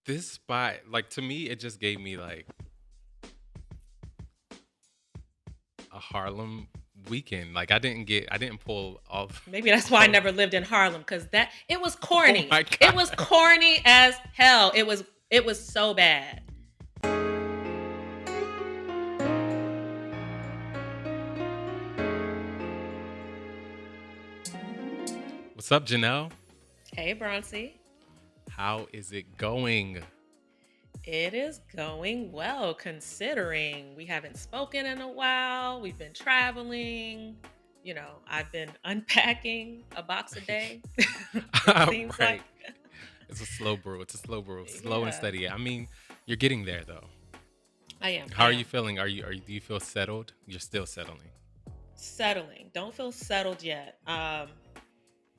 This spot, like to me, it just gave me like a Harlem weekend. Like I didn't pull off. Maybe that's why I Oh, never lived in Harlem, because that it was oh corny. my It was god! corny as hell. It was so bad. What's up, Janelle? Hey, Bronzy. How is it going? It is going well considering we haven't spoken in a while. We've been traveling. I've been unpacking a box a day. It seems Right. like. It's a slow brew. It's a slow brew. Slow and Yeah, steady. I mean, you're getting there though. I am. How I are you am. feeling? Do you feel settled? You're still settling. Settling. Don't feel settled yet.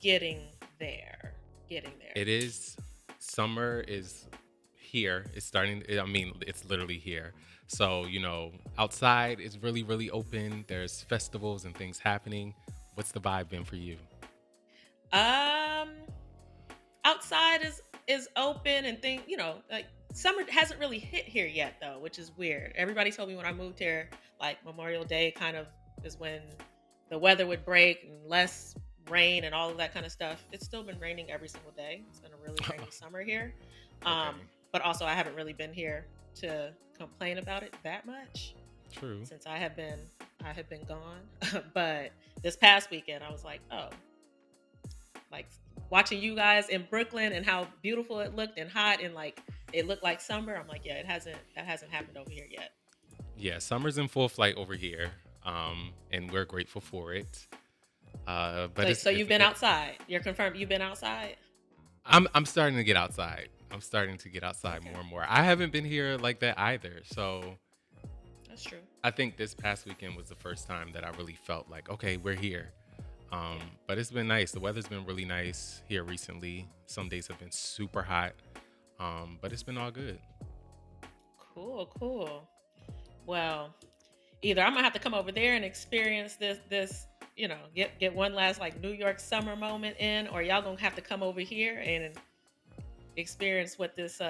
Getting there. Getting there. It is summer is here. It's starting. I mean, it's literally here. So outside is really, really open. There's festivals and things happening. What's the vibe been for you? Um, outside is open and like summer hasn't really hit here yet though, which is weird. Everybody told me when I moved here, like Memorial Day kind of is when the weather would break and less rain and all of that kind of stuff. It's still been raining every single day. It's been a really rainy summer here. Um, Okay, but also I haven't really been here to complain about it that much true. since I have been gone. But this past weekend I was like, oh, like watching you guys in Brooklyn and how beautiful it looked and hot and like it looked like summer. I'm like, yeah, that hasn't happened over here yet. Yeah, summer's in full flight over here, and we're grateful for it. But So you've been outside. You're confirmed you've been outside. I'm starting to get outside. I'm starting to get outside Okay, more and more. I haven't been here like that either. So that's true. I think this past weekend was the first time that I really felt like, okay, we're here. Yeah. But it's been nice. The weather's been really nice here recently. Some days have been super hot. But it's been all good. Cool, cool. Well, either I'm gonna have to come over there and experience this, get one last like New York summer moment in, or y'all gonna have to come over here and experience what this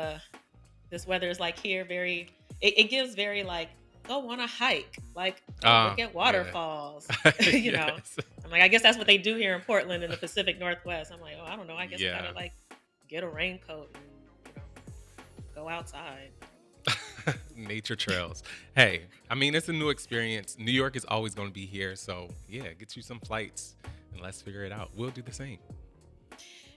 weather is like here. It gives very like go on a hike, like go look at Yeah. waterfalls. you know Yes. I'm like, I guess that's what they do here in Portland in the Pacific Northwest. I'm like, oh, I don't know, I guess I gotta Yeah. like get a raincoat and go outside. Nature trails. Hey, I mean, it's a new experience. New York is always going to be here. So, yeah, get you some flights and let's figure it out. We'll do the same.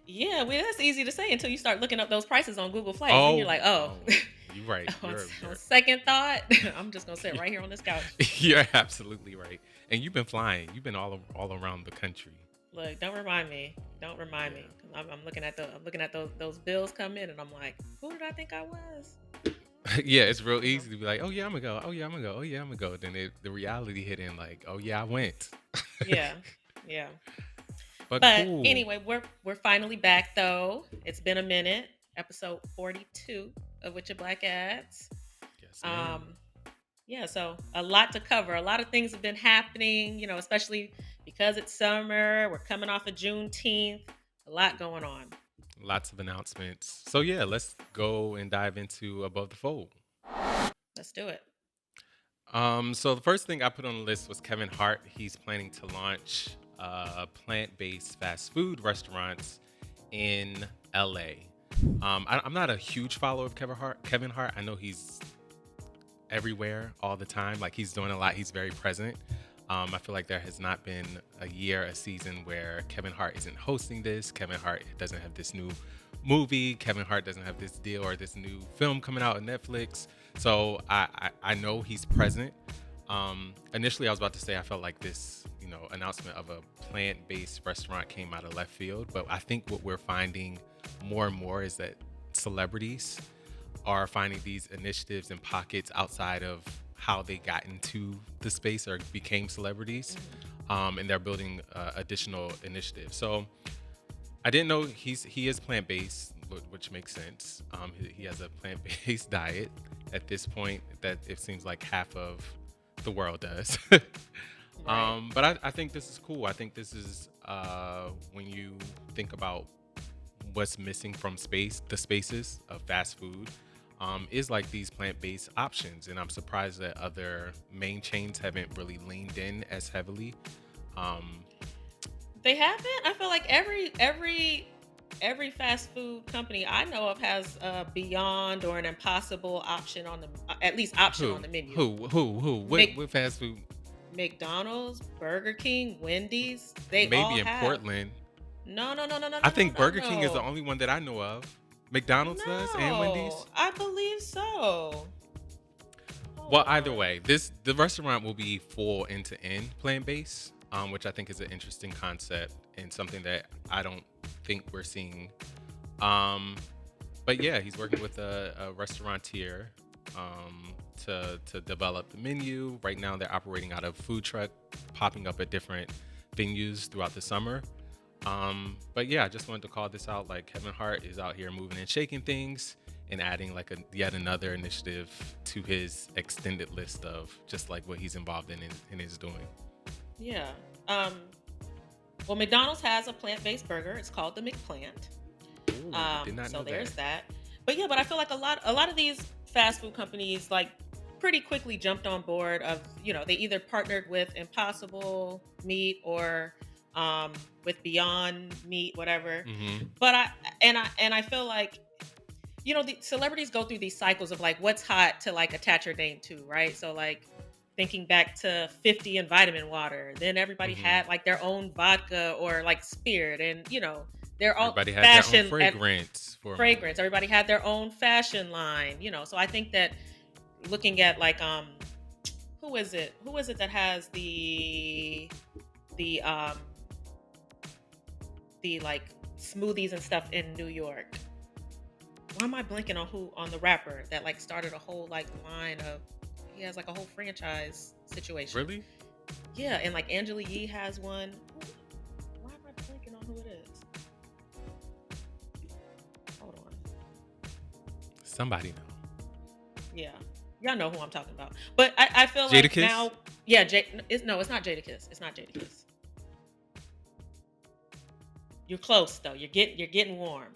Yeah, well, that's easy to say until you start looking up those prices on Google Flights. Then you're Oh, like, oh, oh, you're right. on second thought, I'm just gonna sit right here on this couch. You're absolutely right. And you've been flying. You've been all around the country. Look, don't remind me. Don't remind Yeah. me. 'Cause I'm looking at those bills come in, and I'm like, who did I think I was? Yeah, it's real You know? easy to be like, oh, yeah, I'm going to go. Oh, yeah, I'm going to go. Oh, yeah, I'm going to go. Then the reality hit in like, oh, yeah, I went. Yeah, yeah. But But cool. anyway, we're finally back though. It's been a minute. Episode 42 of Witcha Black Ads. Yes, ma'am. Um, yeah, so a lot to cover. A lot of things have been happening, especially because it's summer. We're coming off of Juneteenth. A lot going on. Lots of announcements. So, yeah, let's go and dive into Above the Fold. Let's do it. So the first thing I put on the list was Kevin Hart. He's planning to launch plant-based fast food restaurants in LA. I'm not a huge follower of Kevin Hart. Kevin Hart, I know he's everywhere all the time. Like he's doing a lot. He's very present. I feel like there has not been a year, a season where Kevin Hart isn't hosting this. Kevin Hart doesn't have this new movie. Kevin Hart doesn't have this deal or this new film coming out on Netflix. So I know he's present. Initially, I was about to say I felt like this, announcement of a plant-based restaurant came out of left field. But I think what we're finding more and more is that celebrities are finding these initiatives and pockets outside of how they got into the space or became celebrities, Mhm. and they're building additional initiatives. So I didn't know he is plant based, which makes sense. He has a plant based diet at this point that it seems like half of the world does. Right. But I think this is cool. I think this is when you think about what's missing from the spaces of fast food, is like these plant-based options, and I'm surprised that other main chains haven't really leaned in as heavily. Um, They haven't? I feel like every fast food company I know of has a Beyond or an Impossible option on the at least option on who, the menu. Mc, what fast food? McDonald's, Burger King, Wendy's, they all Maybe in have. Portland. No, no, no, no, no, I no, no, think no, Burger King is the no. only one that I know of. McDonald's does and No, Wendy's. I believe so. Hold Well, either on. way, the restaurant will be full end to end plant based, which I think is an interesting concept and something that I don't think we're seeing. Um, but yeah, he's working with a restaurateur to develop the menu. Right now, they're operating out of food truck, popping up at different venues throughout the summer. But yeah, I just wanted to call this out. Like Kevin Hart is out here moving and shaking things and adding like a yet another initiative to his extended list of just like what he's involved in his doing. Yeah. Um, well, McDonald's has a plant-based burger. It's called the McPlant. Ooh, did not So know there's that. that. But yeah, but I feel like a lot of these fast food companies like pretty quickly jumped on board of, they either partnered with Impossible Meat or with Beyond Meat, whatever. Hmm. But I feel like, the celebrities go through these cycles of like what's hot to like attach your name to, right? So like thinking back to 50 and vitamin water, then everybody Hmm. had like their own vodka or like spirit, and they're all Everybody had their own fashion at fragrance for a fragrance. moment. Everybody had their own fashion line, so I think that looking at like who is it that has the the like smoothies and stuff in New York? Why am I blanking on who on the rapper that like started a whole like line of, he has like a whole franchise situation. Really? Yeah, and like Angela Yee has one. Why am I blanking on who it is? Hold on. Somebody know. Yeah. Y'all know who I'm talking about. But I feel like Jadakiss? now, yeah, no, it's not Jadakiss. It's not Jadakiss. You're close though. You're getting warm.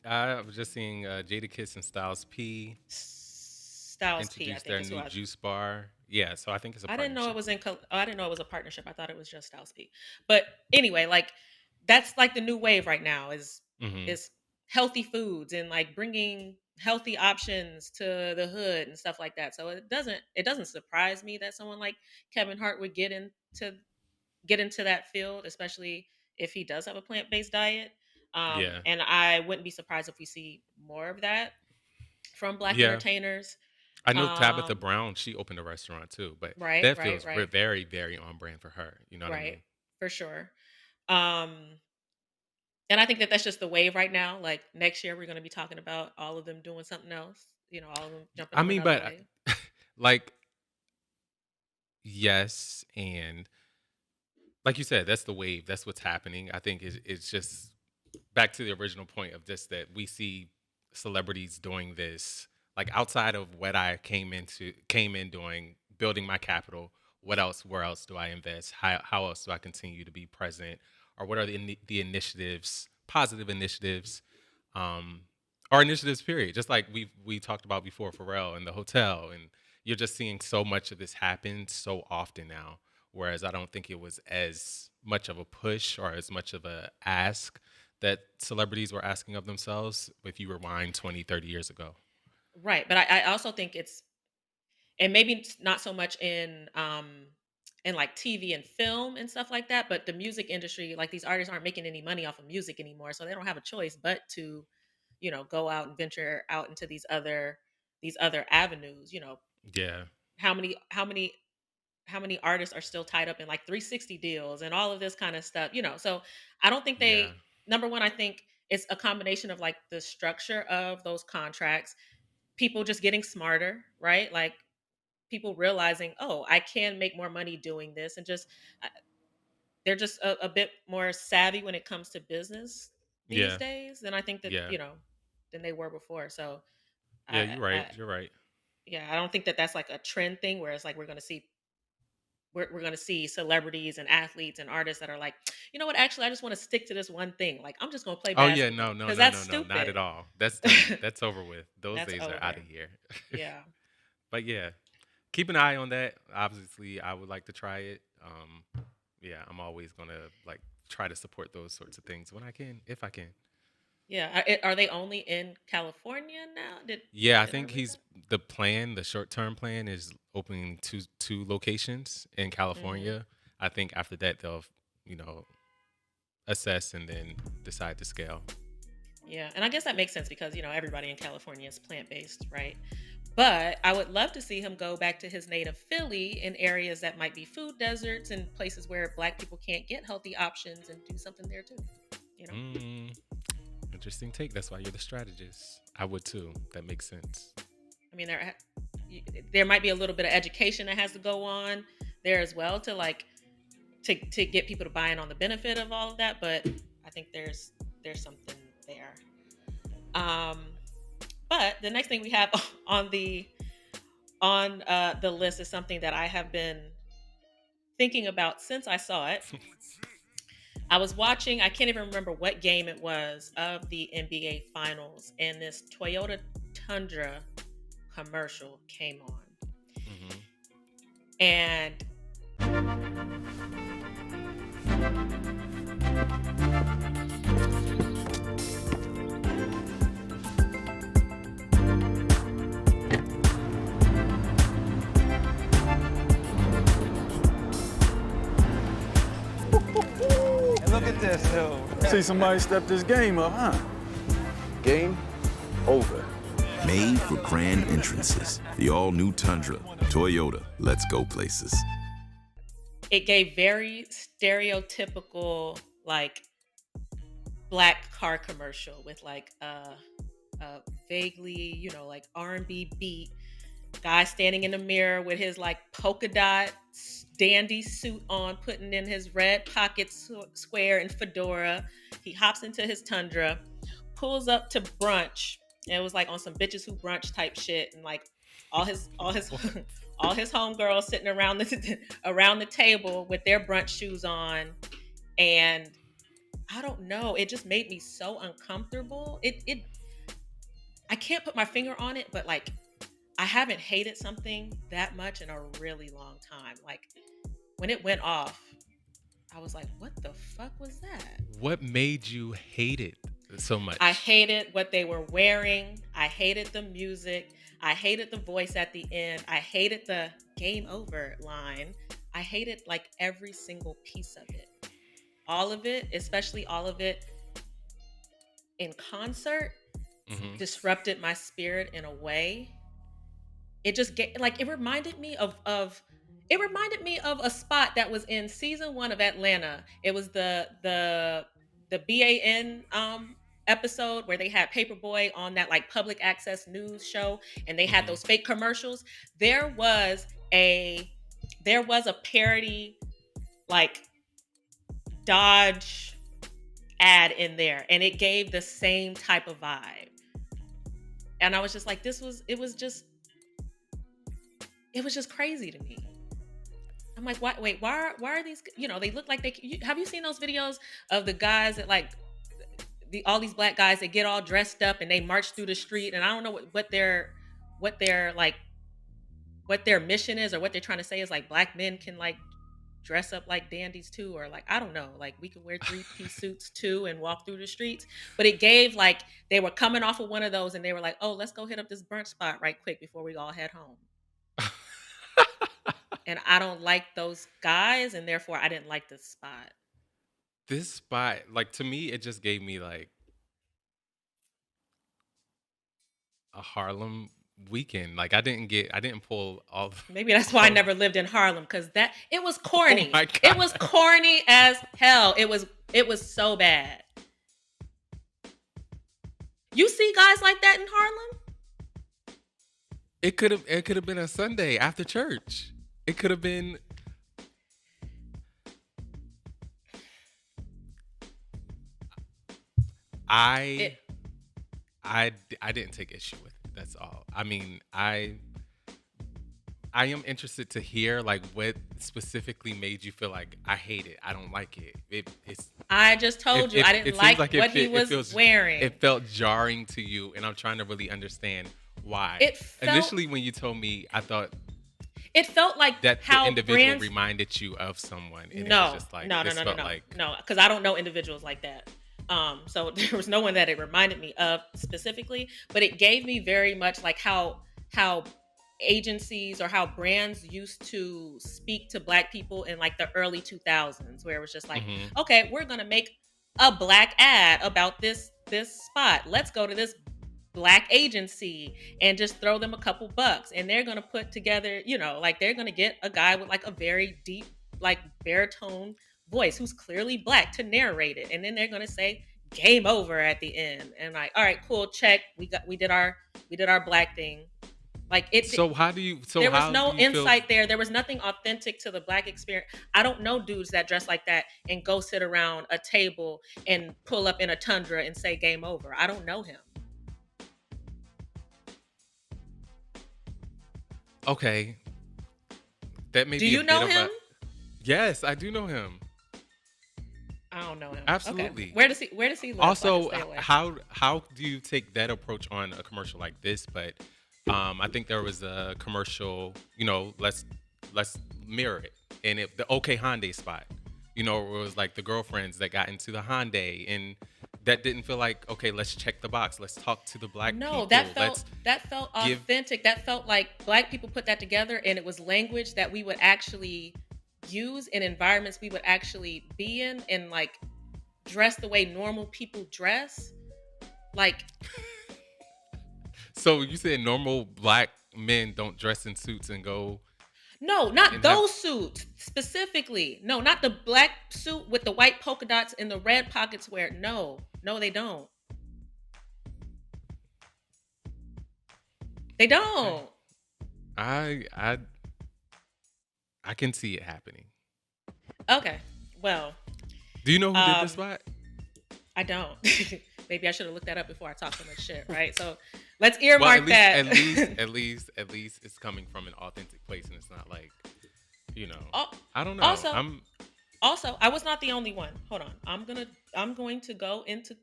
I was just seeing Jadakiss and Styles P Styles P, I introduce think their is who new I. juice bar. Yeah, so I think it's a I didn't know it partnership. was I didn't know it was a partnership. I thought it was just Styles P. But anyway, like that's like the new wave right now Hmm. is healthy foods and like bringing healthy options to the hood and stuff like that. So it doesn't surprise me that someone like Kevin Hart would get into that field, especially if he does have a plant-based diet. Yeah. And I wouldn't be surprised if we see more of that from black Yeah. entertainers. I know Tabitha Um, Brown, she opened a restaurant too, but right, that right, feels right, very, very on brand for her. You know what I right, mean? for sure. Um, and I think that that's just the wave right now. Like next year, we're going to be talking about all of them doing something else. All of them jumping I on mean, another but wave. like, yes, and like you said, that's the wave. That's what's happening. I think it's just back to the original point of just that we see celebrities doing this like outside of what I came in doing, building my capital. What else? Where else do I invest? How else do I continue to be present? Or what are the initiatives, positive initiatives, um, or initiatives? Period. Just like we talked about before, Pharrell and the hotel, and you're just seeing so much of this happen so often now. Whereas I don't think it was as much of a push or as much of a ask that celebrities were asking of themselves if you rewind 20, 30 years ago. Right. But I also think and maybe it's not so much in like TV and film and stuff like that, but the music industry, like these artists aren't making any money off of music anymore, so they don't have a choice but to, go out and venture out into these other avenues. Yeah. How many artists are still tied up in like 360 deals and all of this kind of stuff, so I don't think Yeah. number one, I think it's a combination of like the structure of those contracts, people just getting smarter, right? Like people realizing, oh, I can make more money doing this, and just they're just a bit more savvy when it comes to business these Yeah. days than I think that Yeah. than they were before. So Yeah, I, you're right. I You're right. yeah, I don't think that that's like a trend thing where it's like we're going to see celebrities and athletes and artists that are like, you know what? Actually, I just want to stick to this one thing. Like, I'm just gonna play Oh yeah, basketball no, no, because no, that's no, no, not at stupid. all. That's done. That's over with. Those That's days are out over. of here. Yeah. But yeah, keep an eye on that. Obviously, I would like to try it. Yeah, I'm always gonna like try to support those sorts of things when I can, if I can. Yeah. Are they only in California now? Yeah, I Did I think read he's that? the plan. The short term plan is opening two locations in Hmm. California. I think after that they'll, you know, assess and then decide to scale. Yeah, and I guess that makes sense because everybody in California is plant based, right? But I would love to see him go back to his native Philly in areas that might be food deserts and places where Black people can't get healthy options and do something there too. You know, Mm, interesting take. That's why you're the strategist. I would too. That makes sense. I mean, there might be a little bit of education that has to go on there as well to like to get people to buy in on the benefit of all of that. But I think there's something there. Um, but the next thing we have on the list is something that I have been thinking about since I saw it. I was watching, I can't even remember what game it was of the NBA Finals, and this Toyota Tundra commercial came on. Hmm. And And look at this, dude. See somebody step this game up, huh? Game over. Made for grand entrances. The all-new Tundra. Toyota. Let's go places. it gave very stereotypical, like, black car commercial with like a vaguely, like R&B beat, guy standing in the mirror with his like polka dot dandy suit on, putting in his red pocket square and fedora. He hops into his Tundra, pulls up to brunch, and it was like on some bitches who brunch type shit, and like all his What? all his homegirls sitting around the around the table with their brunch shoes on. And I don't know, it just made me so uncomfortable. It I can't put my finger on it, but like I haven't hated something that much in a really long time. Like when it went off, I was like, what the fuck was that? What made you hate it so I much? hated what they were wearing. I hated the music. I hated the voice at the end. I hated the game over line. I hated like every single piece of it. All of it, especially all of it in concert, Hmm. disrupted my spirit in a way. It just get like it reminded me of a spot that was in season 1 of Atlanta. It was the BAN episode where they had Paperboy on that like public access news show, and they had Hmm. those fake commercials. There was a there was a parody, like, Dodge ad in there, and it gave the same type of vibe. And I was just like, it was just crazy to me. I'm like, why? Wait, why are these? They look like have you seen those videos of the guys that like all these black guys that get all dressed up and they march through the street, and I don't know what their like what their mission is, or what they're trying to say is like black men can like dress up like dandies too, or like I don't know, like we can wear three-piece suits too and walk through the streets. But it gave like they were coming off of one of those and they were like, oh, let's go hit up this brunch spot right quick before we all head home. And I don't like those guys, and therefore I didn't like this spot. This spot, like to me, it just gave me like a Harlem weekend. Like I didn't pull all. Maybe that's why I All never lived in Harlem, because that it was oh corny. my It was god! corny as hell. It was so bad. You see guys like that in Harlem? It could have been a Sunday after church. It could have been. I It I didn't take issue with it. That's all. I mean, I I am interested to hear like what specifically made you feel like I hate it. I don't like it. I just told you I didn't it seems like like what he was wearing. It felt jarring to you, and I'm trying to really understand why. It felt Initially, when you told me, I thought it felt like that how the individual brands reminded you of someone, and it no was just like no no this no no felt no like no because I don't know individuals like that. So there was no one that it reminded me of specifically, but it gave me very much like how agencies or how brands used to speak to Black people in like the early 2000s, where it was just like, mhm. okay, we're gonna make a Black ad about this spot. Let's go to this Black agency and just throw them a couple bucks, and they're gonna put together, like they're gonna get a guy with like a very deep, like baritone voice who's clearly Black to narrate it, and then they're gonna say game over at the end, and like, all right, cool, check, we did our Black thing. Like So how do you? So there was how no do you feel? insight there. There was nothing authentic to the Black experience. I don't know dudes that dress like that and go sit around a table and pull up in a Tundra and say game over. I don't know him. Okay, that may Do be you a know bit of him? Yes, I do know him. I don't know him. Absolutely. Okay. Where does he live? Also, So I can stay away? how do you take that approach on a commercial like this? But I think there was a commercial, let's mirror it, and the OK Hyundai spot, where it was like the girlfriends that got into the Hyundai, and that didn't feel like, okay, let's check the box, let's talk to the Black people. No, that felt authentic. That felt like Black people put that together, and it was language that we would actually use in environments we would actually be in, and like dress the way normal people dress. Like, so you said normal Black men don't dress in suits and go? no, not And those suits specifically. No, not the Black suit with the white polka dots and the red pockets where no, they don't. They don't. I can see it happening. Okay. Well, Do you know who did this spot? I don't. Maybe I should have looked that up before I talk so much shit, right? So let's earmark that. At least it's coming from an authentic place, and it's not like, I don't know. Also, I was not the only one. Hold on. I'm going to go into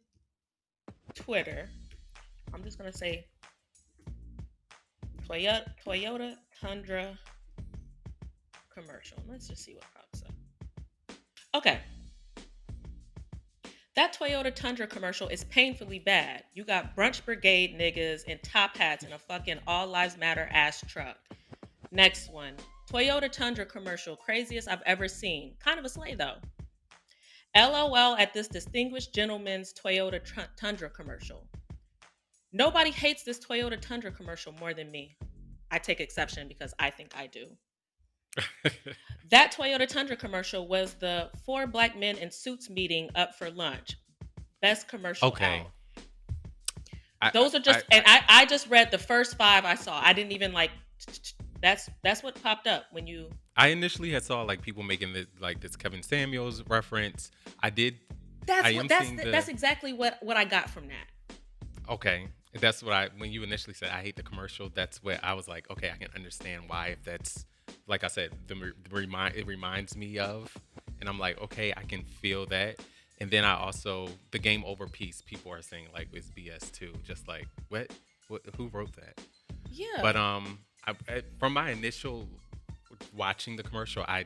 Twitter. I'm just gonna say Toyota Tundra commercial. Let's just see what pops up. Okay. That Toyota Tundra commercial is painfully bad. You got brunch brigade niggas in top hats in a fucking all lives matter ass truck. Next one. Toyota Tundra commercial, craziest I've ever seen. Kind of a sleigh though. LOL at this distinguished gentleman's Toyota Tundra commercial. Nobody hates this Toyota Tundra commercial more than me. I take exception because I think I do. That Toyota Tundra commercial was the 4 Black men in suits meeting up for lunch. Best commercial Okay. out. Those are just, I just read the first 5 I saw. I didn't even like, that's what popped up when you. I initially had saw like people making this Kevin Samuels reference. That's exactly what I got from that. Okay. That's what when you initially said I hate the commercial, that's where I was like, okay, I can understand why, if that's, like I said, it reminds me of, and I'm like, okay, I can feel that. And then I also, the game over piece, people are saying like it's BS too. Just like, what who wrote that? Yeah. But from my initial watching the commercial, I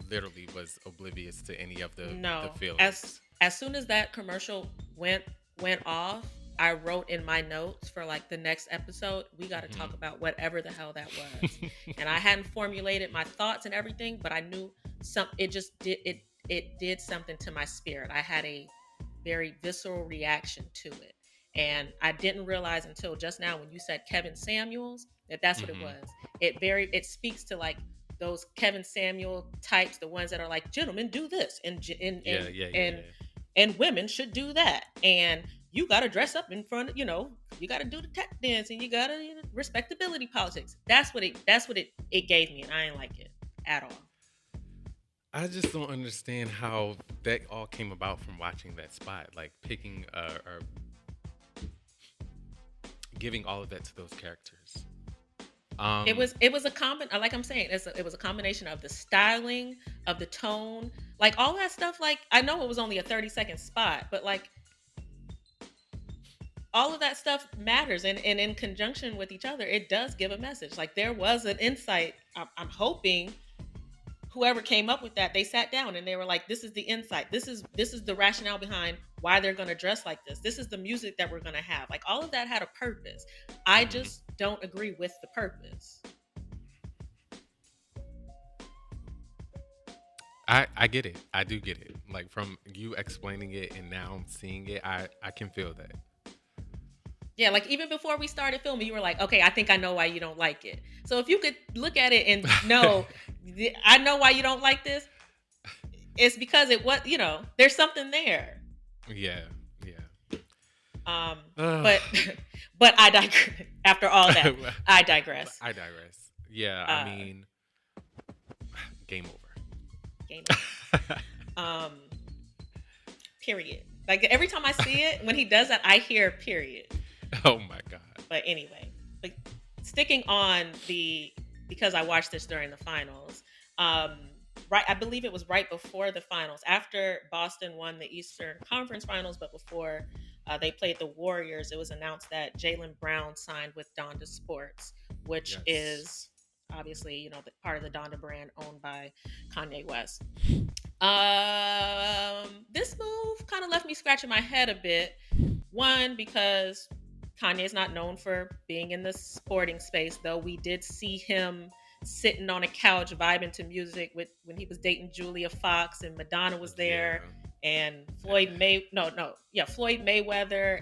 literally was oblivious to any of the feelings. As soon as that commercial went off, I wrote in my notes for like the next episode, we got to talk about whatever the hell that was. And I hadn't formulated my thoughts and everything, but I knew it did something to my spirit. I had a very visceral reaction to it. And I didn't realize until just now when you said Kevin Samuels, that's what it was. It speaks to like those Kevin Samuel types, the ones that are like, gentlemen, do this, and women should do that. And you got to dress up in front of, you got to do the tech dance, and you got to respectability politics. That's what it gave me, and I ain't like it at all. I just don't understand how that all came about from watching that spot, like picking or giving all of that to those characters. It was a like I'm saying, it was a combination of the styling, of the tone, like all that stuff. Like I know it was only a 30-second spot, but like all of that stuff matters, and in conjunction with each other, it does give a message. Like there was an insight. I'm hoping whoever came up with that, they sat down and they were like, this is the insight. This is the rationale behind why they're going to dress like this. This is the music that we're going to have. Like all of that had a purpose. I just don't agree with the purpose. I get it. I do get it. Like from you explaining it and now seeing it, I can feel that. Yeah, like even before we started filming, you were like, okay, I think I know why you don't like it. So if you could look at it and know, I know why you don't like this, it's because there's something there. Yeah. But I digress. After all that, I digress. Yeah, I mean, game over. Period. Like every time I see it, when he does that, I hear period. Oh my God. But anyway, like sticking on because I watched this during the finals. Right, I believe it was right before the finals, after Boston won the Eastern Conference Finals, but before they played the Warriors, it was announced that Jaylen Brown signed with Donda Sports, which is obviously, part of the Donda brand owned by Kanye West. This move kind of left me scratching my head a bit. One, because Kanye is not known for being in the sporting space, though we did see him sitting on a couch vibing to music when he was dating Julia Fox and Madonna was there, and Floyd Mayweather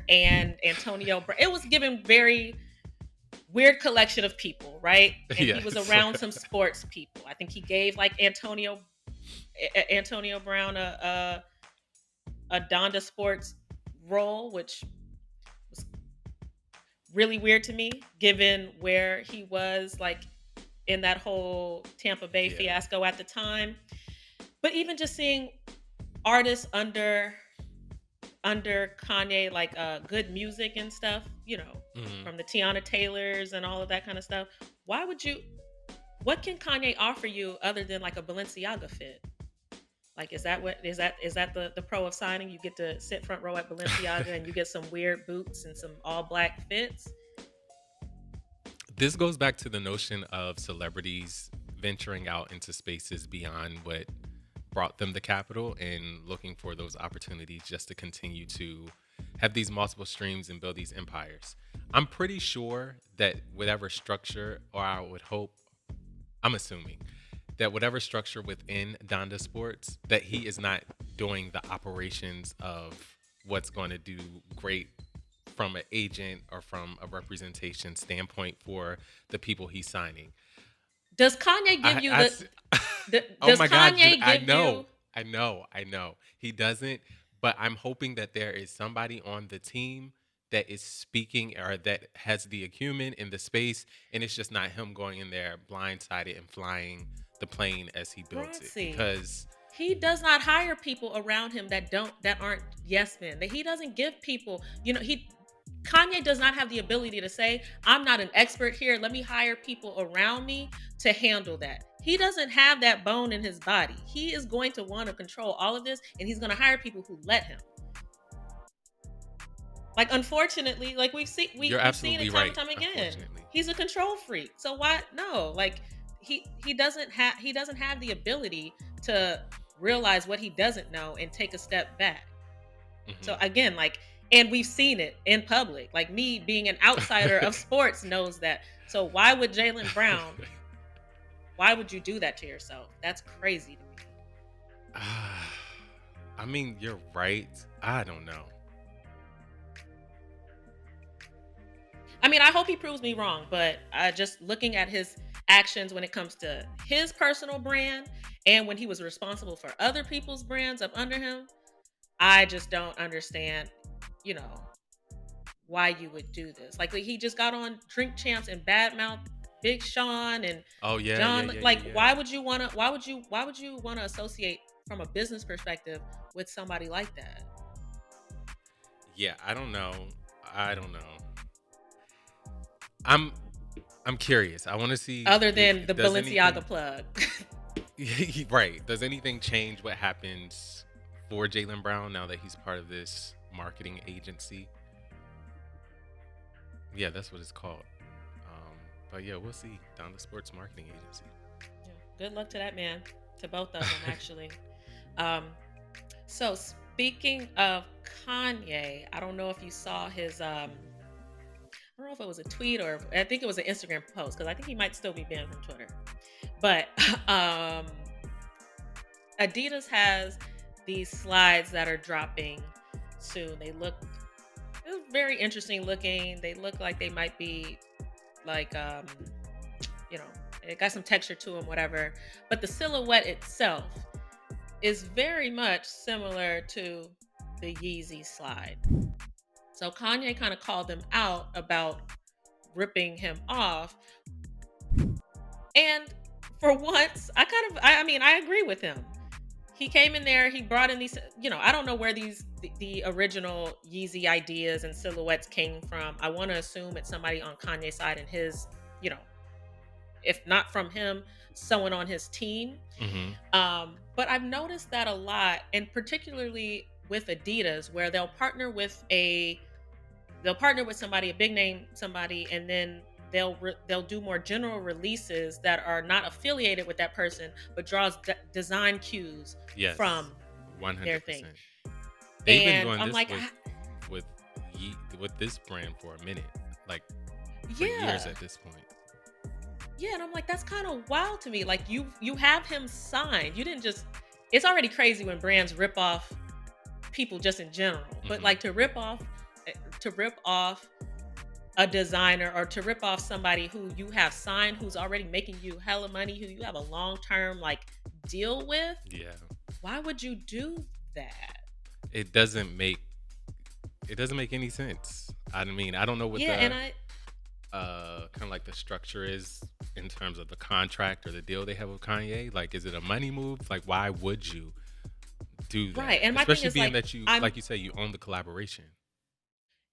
and Antonio Brown. It was given very weird collection of people, right? And he was around some sports people. I think he gave like Antonio Brown a Donda Sports role, which was really weird to me, given where he was like in that whole Tampa Bay fiasco at the time. But even just seeing artists under Kanye, like good music and stuff, from the Tiana Taylors and all of that kind of stuff. What can Kanye offer you other than like a Balenciaga fit? Like, is that the pro of signing? You get to sit front row at Balenciaga and you get some weird boots and some all black fits. This goes back to the notion of celebrities venturing out into spaces beyond what brought them the capital and looking for those opportunities just to continue to have these multiple streams and build these empires. I'm pretty sure that whatever structure, or I would hope, I'm assuming that whatever structure within Donda Sports, that he is not doing the operations of what's going to do great from an agent or from a representation standpoint for the people he's signing. Does Kanye give you oh my God, I know. He doesn't, but I'm hoping that there is somebody on the team that is speaking or that has the acumen in the space, and it's just not him going in there blindsided and flying the plane as he builds it. Because he does not hire people around him that aren't yes men. That he doesn't give people, Kanye does not have the ability to say, I'm not an expert here. Let me hire people around me to handle that. He doesn't have that bone in his body. He is going to want to control all of this, and he's going to hire people who let him. Like, unfortunately, like we've seen it time and time again. He's a control freak. So why? No, like he doesn't have the ability to realize what he doesn't know and take a step back. Mm-hmm. So again, like, and we've seen it in public. Like, me being an outsider of sports knows that. So why would Jaylen Brown? Why would you do that to yourself? That's crazy to me. I mean, you're right. I don't know. I mean, I hope he proves me wrong, but just looking at his actions when it comes to his personal brand and when he was responsible for other people's brands up under him, I just don't understand, why you would do this. Like he just got on Drink Champs and badmouth Big Sean and John. Yeah. Why would you want to associate from a business perspective with somebody like that? Yeah, I don't know. I'm I'm curious. I want to see other than the does Balenciaga plug. right. Does anything change what happens for Jaylen Brown now that he's part of this marketing agency? Yeah, that's what it's called. But yeah, we'll see. Down the sports marketing agency. Yeah, good luck to that man, to both of them actually. Um, so speaking of Kanye, I don't know if you saw his I don't know if it was a tweet or I think it was an Instagram post because I think he might still be banned from Twitter. But um, Adidas has these slides that are dropping soon. They're very interesting looking. They look like they might be like you know, it got some texture to them, whatever. But the silhouette itself is very much similar to the Yeezy slide. So Kanye kind of called them out about ripping him off. And for once, I mean, I agree with him. He came in there, he brought in these, I don't know where the original Yeezy ideas and silhouettes came from. I want to assume it's somebody on Kanye's side and his, if not from him, someone on his team. Mm-hmm. But I've noticed that a lot, and particularly with Adidas, where they'll partner with somebody, a big name somebody, and then they'll do more general releases that are not affiliated with that person, but draws design cues from 100%. Their thing. They've been doing this with this brand for a minute, like for years at this point. Yeah, and I'm like, that's kind of wild to me. Like you have him signed. You didn't just. It's already crazy when brands rip off people just in general, but like to rip off a designer or to rip off somebody who you have signed, who's already making you hella money, who you have a long-term like deal with. Yeah. Why would you do that? It doesn't make any sense. I mean, I don't know what kind of like the structure is in terms of the contract or the deal they have with Kanye. Like, is it a money move? Like, why would you do that? Right. And my especially thing is being that you, like you say, you own the collaboration.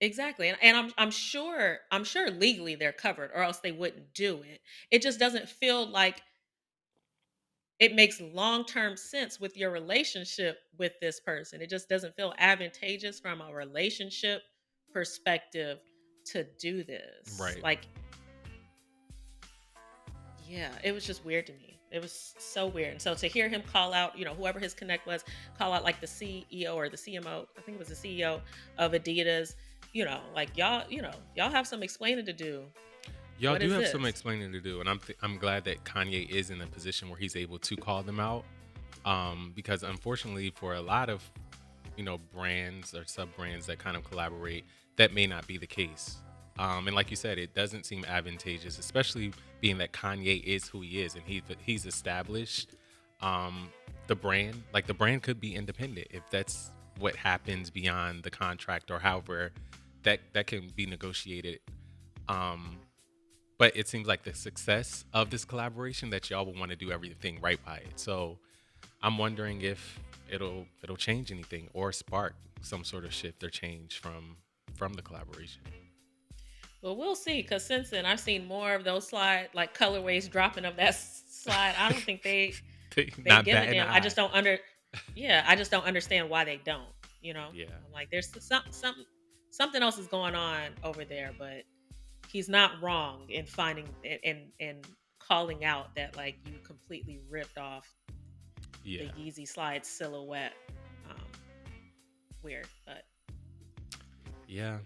Exactly. And I'm sure legally they're covered or else they wouldn't do it. It just doesn't feel like it makes long-term sense with your relationship with this person. It just doesn't feel advantageous from a relationship perspective to do this. Right. Like, yeah, it was just weird to me. It was so weird. And so to hear him call out, whoever his connect was, call out like the CEO or the CMO, I think it was the CEO of Adidas, like y'all have some explaining to do. Y'all do have some explaining to do, and I'm glad that Kanye is in a position where he's able to call them out, because unfortunately for a lot of brands or sub brands that kind of collaborate, that may not be the case. And like you said, it doesn't seem advantageous, especially being that Kanye is who he is and he's established the brand. Like, the brand could be independent if that's what happens beyond the contract or however that can be negotiated. But it seems like the success of this collaboration that y'all will want to do everything right by it. So I'm wondering if it'll change anything or spark some sort of shift or change from the collaboration. Well, we'll see, because since then I've seen more of those colorways dropping of that slide. I don't think they give a damn. I just don't understand why they don't. Yeah. I'm like, there's something else is going on over there, but he's not wrong in finding and calling out that like you completely ripped off the Yeezy slide silhouette. Weird, but yeah.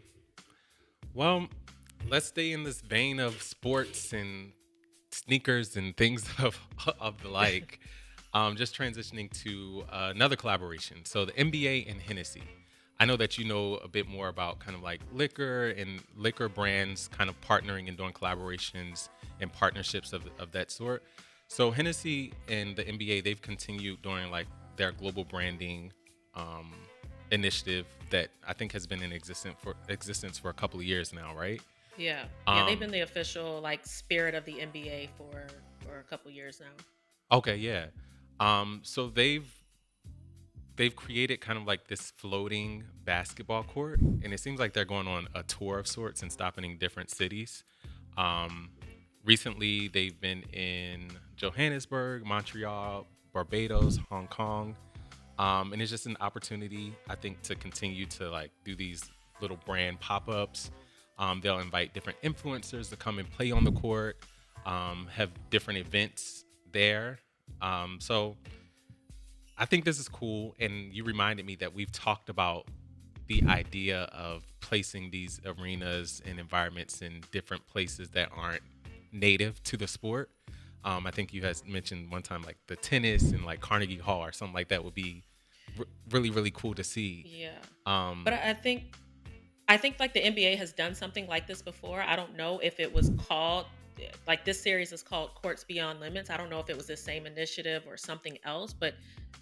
Well, let's stay in this vein of sports and sneakers and things of the like. Just transitioning to another collaboration. So the NBA and Hennessy. I know that you know a bit more about kind of like liquor and liquor brands kind of partnering and doing collaborations and partnerships of that sort. So Hennessy and the NBA, they've continued doing like their global branding initiative that I think has been in existence for a couple of years now, right? Yeah. They've been the official like spirit of the NBA for a couple of years now. Okay, yeah. So they've created kind of like this floating basketball court, and it seems like they're going on a tour of sorts and stopping in different cities. Recently, they've been in Johannesburg, Montreal, Barbados, Hong Kong. And it's just an opportunity, I think, to continue to like do these little brand pop-ups. They'll invite different influencers to come and play on the court, have different events there. So I think this is cool. And you reminded me that we've talked about the idea of placing these arenas and environments in different places that aren't native to the sport. I think you had mentioned one time like the tennis and like Carnegie Hall or something like that would be really, really cool to see. Yeah. Um, But I think like the NBA has done something like this before. I don't know if it was called like this series is called Courts Beyond Limits. I don't know if it was the same initiative or something else, but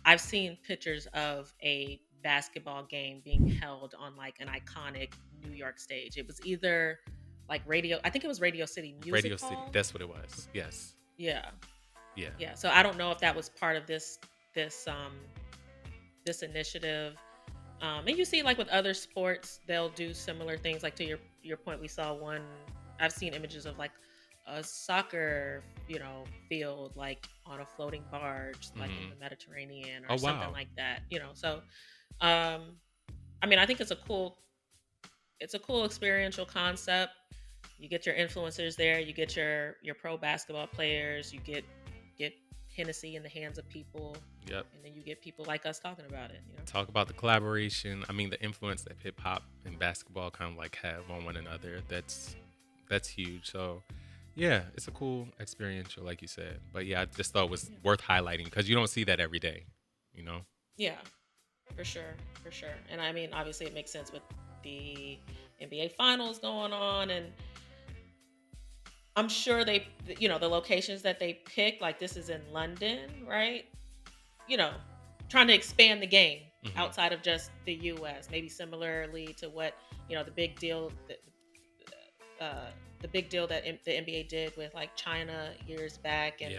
I've seen pictures of a basketball game being held on like an iconic New York stage. It was either like I think it was Radio City Music Radio City, Hall. that's what it was. Yes. Yeah. Yeah. Yeah. So I don't know if that was part of this initiative. And you see like with other sports, they'll do similar things. Like to your point, we saw one. I've seen images of like a soccer, field like on a floating barge, like in the Mediterranean or Oh, something wow. like that. So, I mean, I think it's a cool experiential concept. You get your influencers there. You get your pro basketball players. You get Hennessy in the hands of people. Yep. And then you get people like us talking about it. Talk about the collaboration. I mean, the influence that hip hop and basketball kind of like have on one another. That's huge. So, yeah, it's a cool experiential, like you said. But yeah, I just thought it was worth highlighting because you don't see that every day. Yeah, for sure. And I mean, obviously, it makes sense with the NBA Finals going on, and I'm sure the locations that they pick, like this is in London, right? Trying to expand the game outside of just the U.S. Maybe similarly to what the big deal that the NBA did with like China years back, and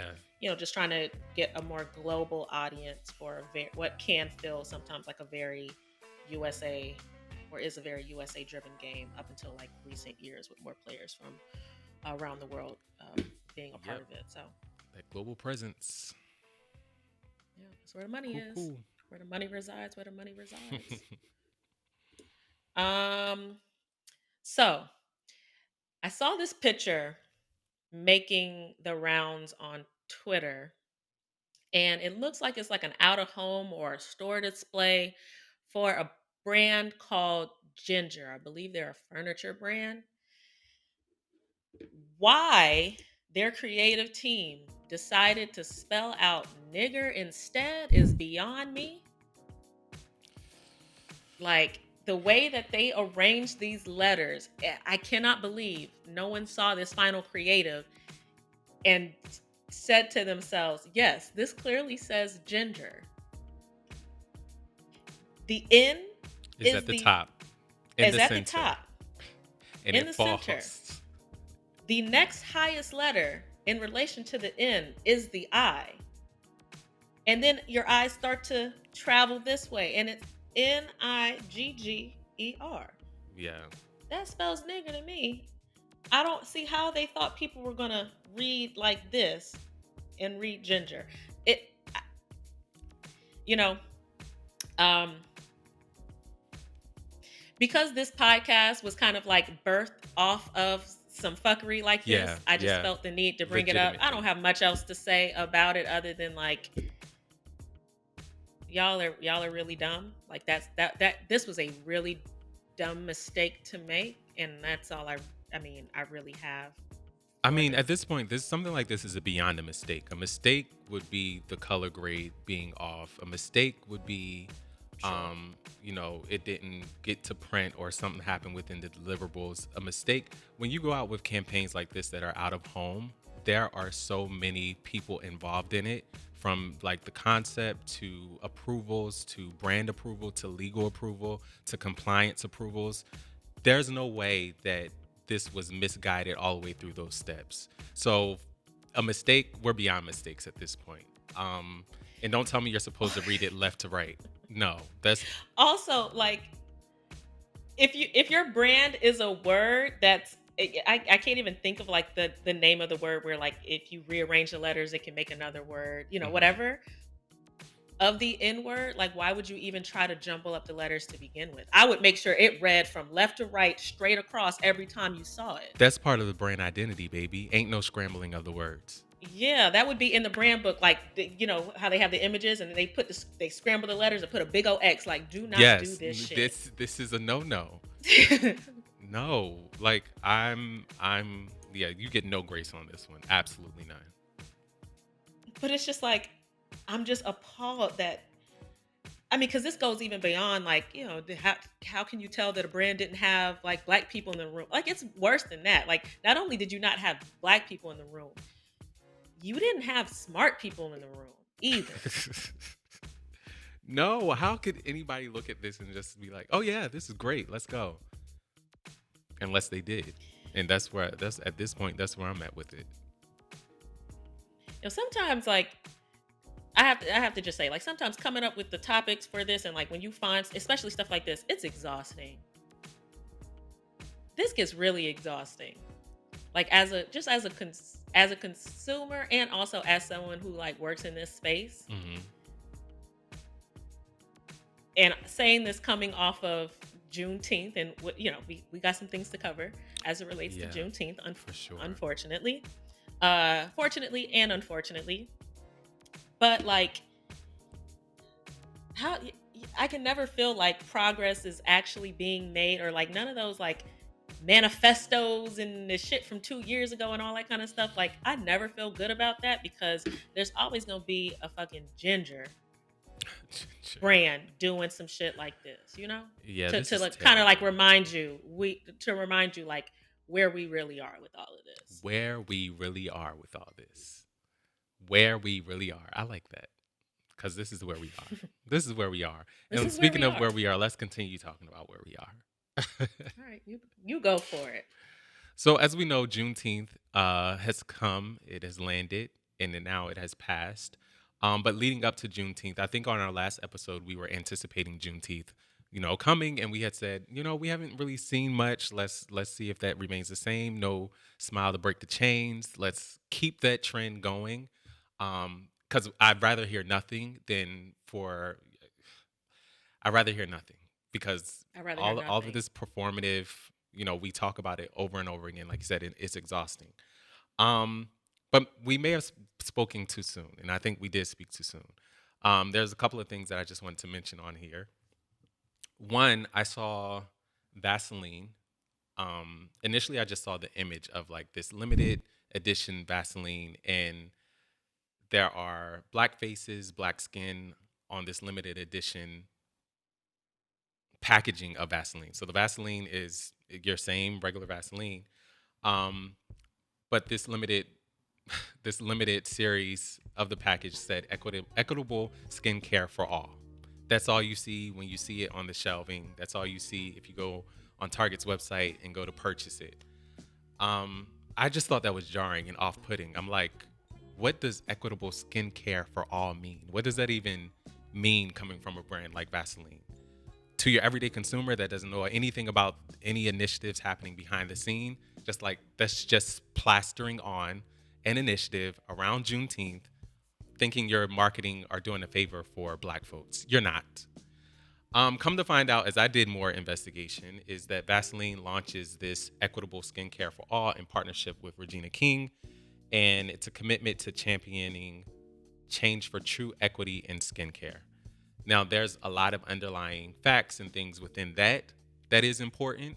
just trying to get a more global audience for what can feel sometimes like a very USA or is a very USA driven game up until like recent years with more players from around the world being a part of it. So that global presence. Yeah, that's where the money is. Cool. Where the money resides. So I saw this picture making the rounds on Twitter, and it looks like it's like an out of home or a store display for a brand called Ginger. I believe they're a furniture brand. Why their creative team decided to spell out nigger instead is beyond me. Like the way that they arranged these letters, I cannot believe no one saw this final creative and said to themselves, yes, this clearly says ginger. The N is at the top. Is at the top. And in it the falls. center. The next highest letter in relation to the N is the I. And then your eyes start to travel this way, and it's Nigger. Yeah. That spells nigger to me. I don't see how they thought people were going to read like this and read ginger. Because this podcast was kind of like birthed off of some fucking like this, I just felt the need to bring it up. I don't have much else to say about it other than like y'all are really dumb. Like this was a really dumb mistake to make, and that's all I really have. I mean, at this point, something like this is beyond a mistake. A mistake would be the color grade being off. A mistake would be it didn't get to print or something happened within the deliverables. A mistake, when you go out with campaigns like this that are out of home, there are so many people involved in it, from like the concept to approvals to brand approval to legal approval to compliance approvals. There's no way that this was misguided all the way through those steps. So a mistake, we're beyond mistakes at this point. And don't tell me you're supposed to read it left to right. No, that's also like if your brand is a word that's I can't even think of like the name of the word where like if you rearrange the letters, it can make another word, Mhm. whatever of the N word. Like, why would you even try to jumble up the letters to begin with? I would make sure it read from left to right, straight across every time you saw it. That's part of the brand identity, baby. Ain't no scrambling of the words. Yeah, that would be in the brand book, like how they have the images and they scramble the letters and put a big old X. Like, do not do Yes, this shit. this is a no. No, like I'm yeah, you get no grace on this one. Absolutely none. But it's just like I'm just appalled that I mean, because this goes even beyond like how can you tell that a brand didn't have like black people in the room? Like it's worse than that. Like not only did you not have black people in the room, you didn't have smart people in the room either. No, how could anybody look at this and just be like, "Oh yeah, this is great. Let's go." Unless they did. And that's at this point that's where I'm at with it. Sometimes like I have to just say like sometimes coming up with the topics for this and like when you find especially stuff like this, it's exhausting. This gets really exhausting. Like as a consumer and also as someone who like works in this space. Mhm. And saying this coming off of Juneteenth, and we got some things to cover as it relates Yeah, to Juneteenth, for sure. unfortunately, fortunately and unfortunately. But like, how I can never feel like progress is actually being made, or like none of those like manifestos and the shit from 2 years ago and all that kind of stuff. Like, I never feel good about that because there's always gonna be a fucking ginger brand doing some shit like this, Yeah, to this to is like kind of like terrible. remind you like where we really are with all of this. Where we really are with all this. Where we really are. I like that. Because this is where we are. This is where we are. This And is where speaking we of are. where we are, let's continue talking about where we are. All right, you go for it. So, as we know, Juneteenth has come, it has landed, and then now it has passed. But leading up to Juneteenth, I think on our last episode, we were anticipating Juneteenth, coming, and we had said, we haven't really seen much. Let's see if that remains the same. No smile to break the chains. Let's keep that trend going. Because I'd rather hear nothing because I'd rather hear all of nothing. this performative, we talk about it over and over again. Like you said, it's exhausting. Um, but we may have spoken too soon, and I think we did speak too soon. There's a couple of things that I just wanted to mention on here. One, I saw Vaseline. Initially, I just saw the image of like this limited edition Vaseline, and there are black faces, black skin on this limited edition packaging of Vaseline. So the Vaseline is your same regular Vaseline, um, but this limited series of the package said equitable skincare for all. That's all you see when you see it on the shelving. That's all you see if you go on Target's website and go to purchase it. I just thought that was jarring and off-putting. I'm like, what does equitable skincare for all mean? What does that even mean coming from a brand like Vaseline? To your everyday consumer that doesn't know anything about any initiatives happening behind the scene, just like that's just plastering on an initiative around Juneteenth, thinking you're marketing or doing a favor for black folks. You're not. Come to find out, as I did more investigation, is that Vaseline launches this equitable skincare for all in partnership with Regina King, and it's a commitment to championing change for true equity in skincare. Now, there's a lot of underlying facts and things within that is important,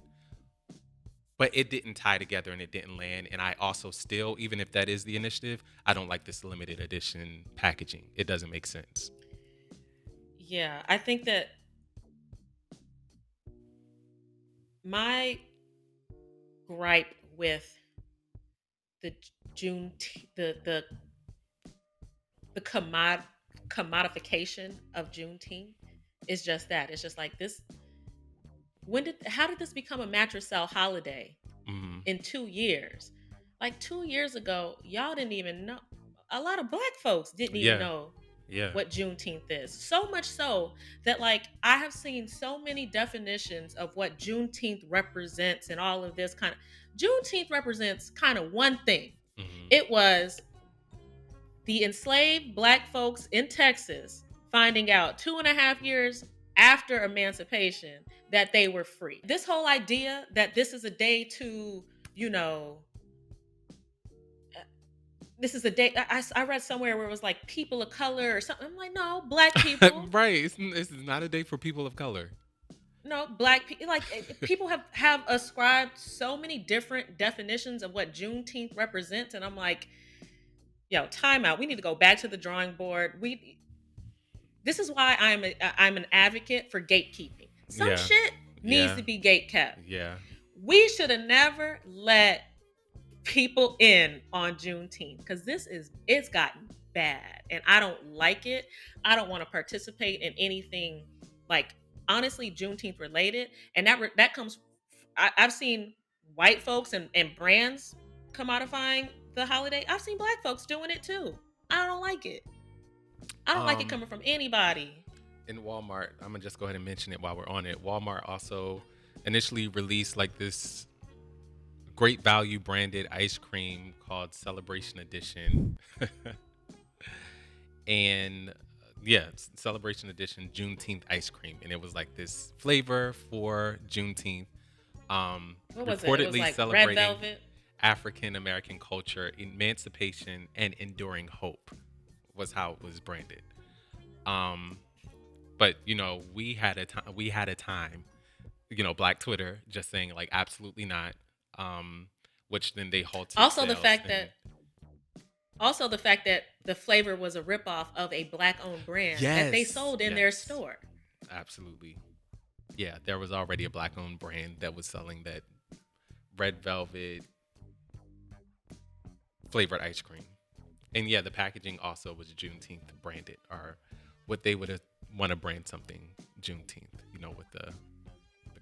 but it didn't tie together and it didn't land. And I also still, even if that is the initiative, I don't like this limited edition packaging. It doesn't make sense. Yeah, I think that my gripe with the June the commodification of Juneteenth is just that. It's just like this. How did this become a mattress sell holiday Hmm. in 2 years? Like 2 years ago, y'all didn't even know. A lot of black folks didn't even Yeah, know yeah. what Juneteenth is. So much so that like I have seen so many definitions of what Juneteenth represents and all of this kind of Juneteenth represents kind of one thing. Hmm. It was the enslaved black folks in Texas finding out 2.5 years after emancipation that they were free. This whole idea that this is a day to, you know, this is a day. I read somewhere where it was like people of color or something. I'm like, no, black people. Right. It's not a day for people of color. No, black people. Like people have ascribed so many different definitions of what Juneteenth represents, and I'm like, yo, time out. We need to go back to the drawing board. This is why I'm an advocate for gatekeeping. Some Yeah. shit needs Yeah. to be gate kept. Yeah. We should have never let people in on Juneteenth because it's gotten bad and I don't like it. I don't want to participate in anything like honestly Juneteenth related. And that comes. I've seen white folks and brands commodifying the holiday. I've seen black folks doing it too. I don't like it. I don't like it Um, coming from anybody. in Walmart, I'm gonna just go ahead and mention it while we're on it. Walmart also initially released like this great value branded ice cream called Celebration Edition. And yeah, Celebration Edition Juneteenth ice cream. And it was like this flavor for Juneteenth. What was it? It was Reportedly like red celebrating velvet. African American culture, emancipation, and enduring hope was how it was branded. Um, but you know, we had a time. You know, Black Twitter just saying like absolutely not. Which then they halted. Also the sales fact and- that also the fact that the flavor was a ripoff of a black owned brand that they Yes, sold in their yes. store. Absolutely. Yeah, there was already a black owned brand that was selling that red velvet flavored ice cream. And yeah, the packaging also was Juneteenth branded, or what they would want to brand something Juneteenth, you know, with the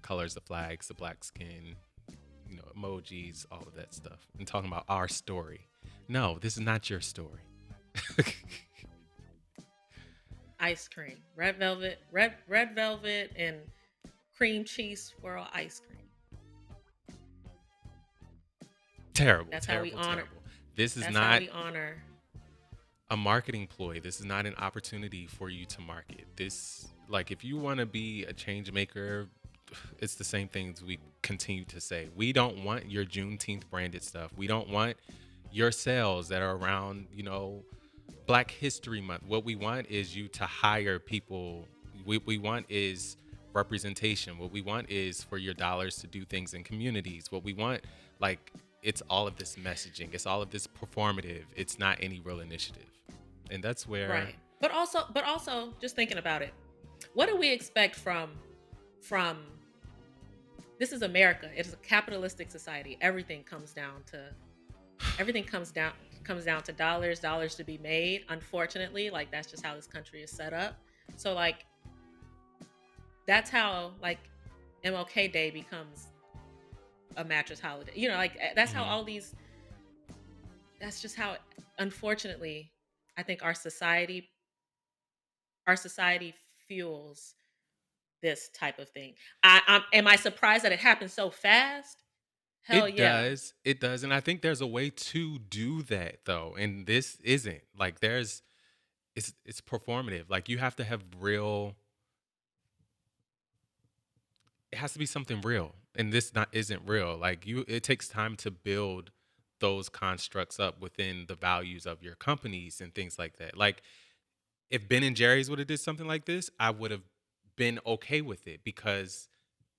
colors, the flags, the black skin, you know, emojis, all of that stuff. And talking about our story. No, this is not your story. Ice cream, red velvet, and cream cheese swirl ice cream. Terrible. That's how we terrible, honor. terrible. This is That's not how we honor. a marketing ploy. This is not an opportunity for you to market. This, like, if you want to be a change maker, it's the same things we continue to say. We don't want your Juneteenth branded stuff. We don't want your sales that are around, you know, Black History Month. What we want is you to hire people. What we want is representation. What we want is for your dollars to do things in communities. What we want, like, it's all of this messaging. It's all of this performative. It's not any real initiative. And that's where Right. But also just thinking about it. What do we expect from this is America. It is a capitalistic society. Everything comes down to dollars to be made. Unfortunately, like that's just how this country is set up. So like that's how like MLK Day becomes a mattress holiday. You know, like that's how all these that's just how unfortunately I think our society fuels this type of thing. Am I surprised that it happened so fast? Hell it yeah. does. It does. And I think there's a way to do that though. And this isn't. Like it's performative. Like you have to have real, it has to be something real. And this not isn't real. Like it takes time to build those constructs up within the values of your companies and things like that. Like if Ben and Jerry's would have did something like this, I would have been okay with it because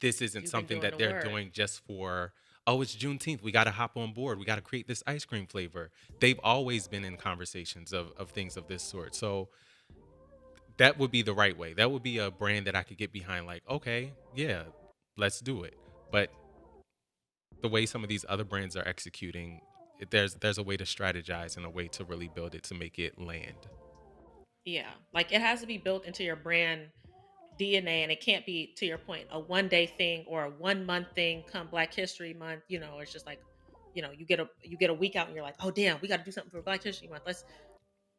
this isn't You've been something doing that the they're work. doing just for, oh, it's Juneteenth. We got to hop on board. We got to create this ice cream flavor. They've always been in conversations of things of this sort. So that would be the right way. That would be a brand that I could get behind. Like, okay, yeah, let's do it. But the way some of these other brands are executing, there's a way to strategize and a way to really build it to make it land. Yeah. Like it has to be built into your brand DNA and it can't be, to your point, a 1 day thing or a 1 month thing come Black History Month. You know, it's just like, you know, you get a week out and you're like, oh damn, we got to do something for Black History Month. Let's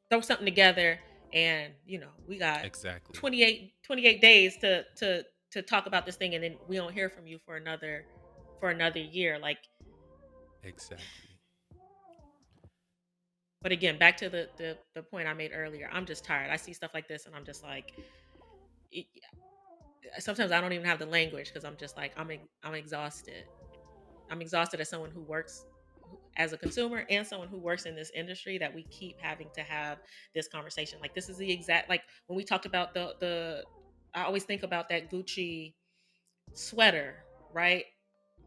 throw something together. And you know, we got Exactly. 28 days to talk about this thing, and then we don't hear from you for another year. Like Exactly. But again, back to the point I made earlier. I'm just tired. I see stuff like this, and I'm just like, it, sometimes I don't even have the language because I'm just like, I'm exhausted. I'm exhausted as someone who works as a consumer and someone who works in this industry, that we keep having to have this conversation. Like, this is the exact, like when we talked about the I always think about that Gucci sweater, right?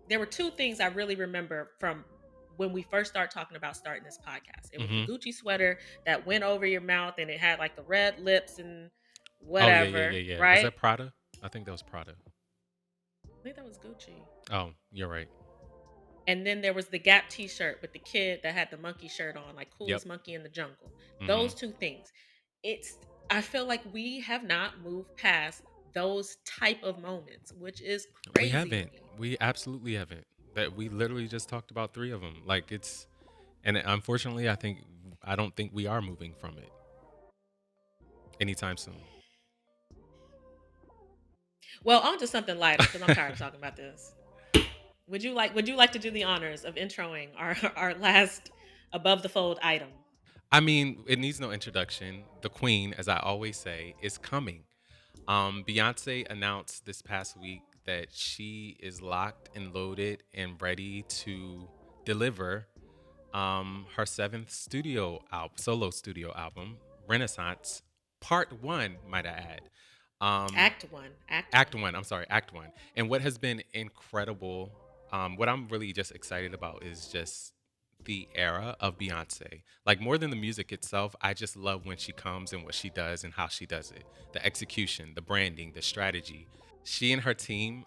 There were two things I really remember from when we first started talking about starting this podcast. It was the Hmm. Gucci sweater that went over your mouth and it had like the red lips and Oh yeah, yeah, yeah, whatever, yeah. Was right? that Prada? I think that was Prada. I think that was Gucci. Oh, you're right. And then there was the Gap t-shirt with the kid that had the monkey shirt on, like Yep. coolest monkey in the jungle. Hmm. Those two things. It's I feel like we have not moved past those type of moments, which is We crazy to haven't. me. We absolutely haven't. That we literally just talked about three of them. Like it's, and unfortunately, I don't think we are moving from it anytime soon. Well, on to something lighter because I'm tired of talking about this. Would you like to do the honors of introing our last above the fold item? I mean, it needs no introduction. The queen, as I always say, is coming. Beyonce announced this past week that she is locked and loaded and ready to deliver her seventh solo studio album, Renaissance, Part One, might I add. Um, Act one. Act Act one. One, I'm sorry, Act One. And what has been incredible, what I'm really just excited about is just the era of Beyonce. Like more than the music itself, I just love when she comes and what she does and how she does it. The execution, the branding, the strategy. She and her team,